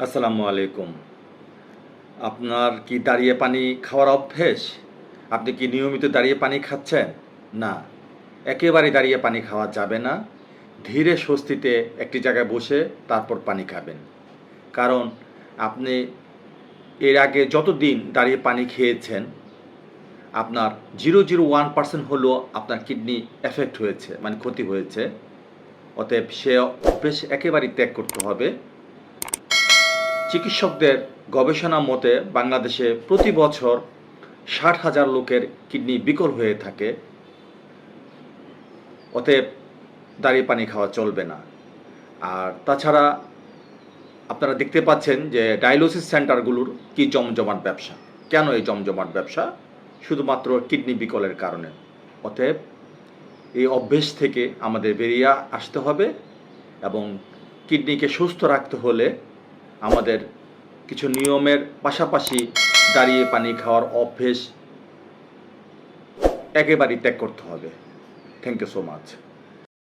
আসসালামু আলাইকুম। আপনার কি দাঁড়িয়ে পানি খাওয়ার অভ্যেস? আপনি কি নিয়মিত দাঁড়িয়ে পানি খাচ্ছেন? না, একেবারেই দাঁড়িয়ে পানি খাওয়া যাবে না। ধীরে স্বস্তিতে একটি জায়গায় বসে তারপর পানি খাবেন। কারণ আপনি এর আগে যতদিন দাঁড়িয়ে পানি খেয়েছেন, আপনার 0.01% হলেও আপনার কিডনি এফেক্ট হয়েছে, মানে ক্ষতি হয়েছে। অতএব সে অভ্যেস একেবারেই ত্যাগ করতে হবে। চিকিৎসকদের গবেষণা মতে বাংলাদেশে প্রতি বছর ৬০,০০০ লোকের কিডনি বিকল হয়ে থাকে। অতএব দাঁড়িয়ে পানি খাওয়া চলবে না। আর তাছাড়া আপনারা দেখতে পাচ্ছেন যে ডায়ালিসিস সেন্টারগুলোর কি জমজমাট ব্যবসা। কেন এই জমজমাট ব্যবসা? শুধুমাত্র কিডনি বিকলের কারণে। অতএব এই অভ্যেস থেকে আমাদের বেরিয়ে আসতে হবে এবং কিডনিকে সুস্থ রাখতে হলে আমাদের কিছু নিয়মের পাশাপাশি দাঁড়িয়ে পানি খাওয়ার অভ্যেস একেবারেই ত্যাগ করতে হবে। Thank you so much.